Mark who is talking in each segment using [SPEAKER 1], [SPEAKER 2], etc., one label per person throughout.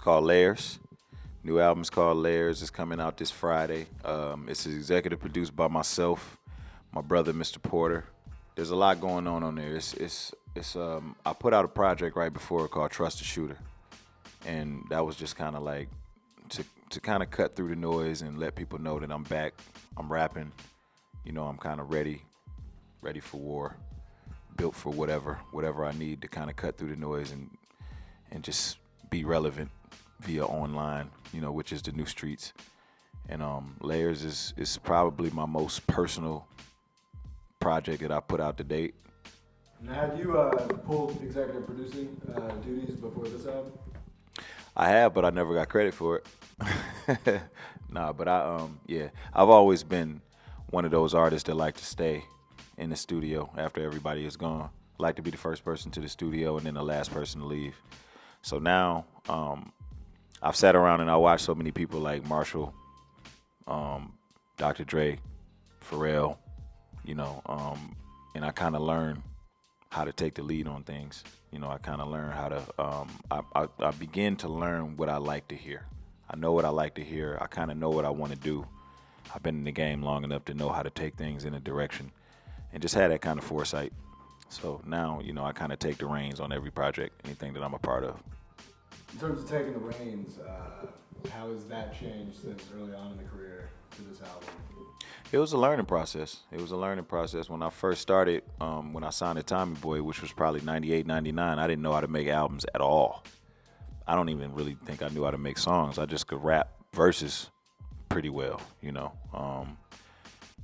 [SPEAKER 1] called Layers. New album's called Layers. It's coming out this Friday. It's executive produced by myself, my brother, Mr. Porter. There's a lot going on there. I put out a project right before called Trust the Shooter, and that was just kind of like to kind of cut through the noise and let people know that I'm back. I'm rapping. I'm kind of ready for war, built for whatever I need to kind of cut through the noise and just be relevant via online, which is the new streets. And Layers is probably my most personal project that I put out to date.
[SPEAKER 2] Now, have you pulled executive producing duties before this album?
[SPEAKER 1] I have, but I never got credit for it. Nah, but I've always been one of those artists that like to stay in the studio after everybody is gone. Like to be the first person to the studio and then the last person to leave. So now I've sat around and I watched so many people like Marshall, Dr. Dre, Pharrell, and I kind of learned how to take the lead on things. I kind of learned how to, I begin to learn what I like to hear. I know what I like to hear. I kind of know what I want to do. I've been in the game long enough to know how to take things in a direction and just had that kind of foresight. So now, I kind of take the reins on every project, anything that I'm a part of.
[SPEAKER 2] In terms of taking the reins, how has that changed since early on in the career to this album?
[SPEAKER 1] It was a learning process. When I first started, when I signed to Tommy Boy, which was probably 98, 99, I didn't know how to make albums at all. I don't even really think I knew how to make songs. I just could rap verses pretty well,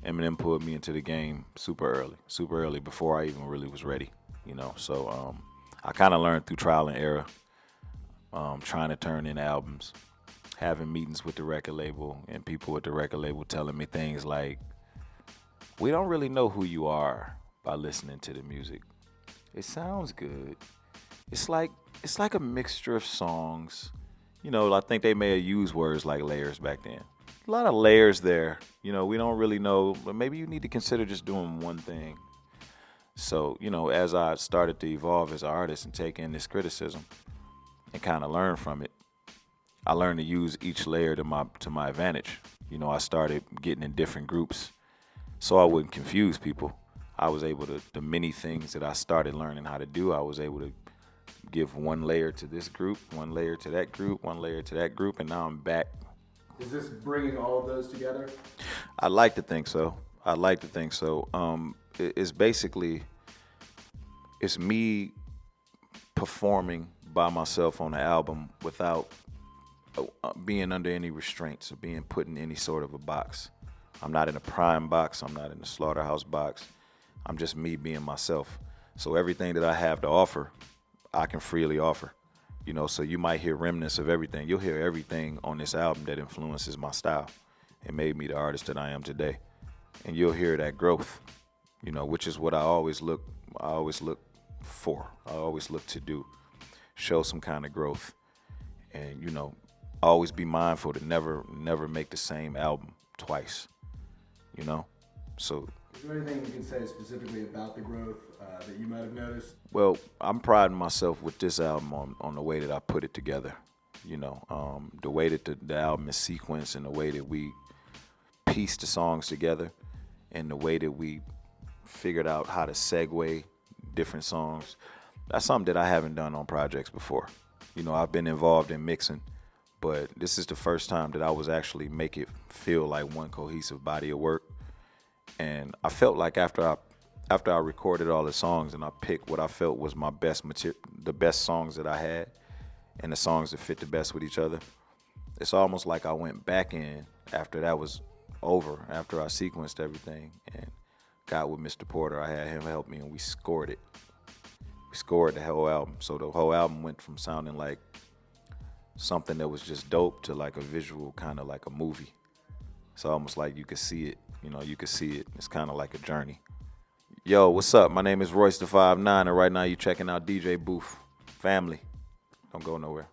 [SPEAKER 1] Eminem pulled me into the game super early before I even really was ready, So I kind of learned through trial and error, trying to turn in albums, having meetings with the record label and people at the record label telling me things like, we don't really know who you are by listening to the music. It sounds good. It's like a mixture of songs. I think they may have used words like layers back then. A lot of layers there. We don't really know, but maybe you need to consider just doing one thing. So, as I started to evolve as an artist and take in this criticism and kind of learn from it, I learned to use each layer to my advantage. I started getting in different groups so I wouldn't confuse people. I was able to, the many things that I started learning how to do, I was able to give one layer to this group, one layer to that group, one layer to that group, and now I'm back.
[SPEAKER 2] Is this bringing all of those together?
[SPEAKER 1] I'd like to think so. It's basically, it's me performing by myself on the album without being under any restraints or being put in any sort of a box. I'm not in a Prime box. I'm not in a Slaughterhouse box. I'm just me being myself. So everything that I have to offer, I can freely offer. So you might hear remnants of everything. You'll hear everything on this album that influences my style and made me the artist that I am today. And you'll hear that growth, which is what I always look for. I always look to do, show some kind of growth. And, always be mindful to never make the same album twice, So
[SPEAKER 2] is there anything you can say specifically about the growth that you might have noticed?
[SPEAKER 1] Well, I'm priding myself with this album on the way that I put it together. The way that the album is sequenced and the way that we piece the songs together and the way that we figured out how to segue different songs. That's something that I haven't done on projects before. I've been involved in mixing, but this is the first time that I was actually make it feel like one cohesive body of work. And I felt like after I recorded all the songs and I picked what I felt was my best material, the best songs that I had, and the songs that fit the best with each other, it's almost like I went back in after that was over, after I sequenced everything and got with Mr. Porter. I had him help me and we scored it. We scored the whole album. So the whole album went from sounding like something that was just dope to like a visual, kind of like a movie. It's almost like you could see it. You could see it. It's kind of like a journey. Yo, what's up? My name is Royce the 5'9", and right now you're checking out DJ Booth. Family. Don't go nowhere.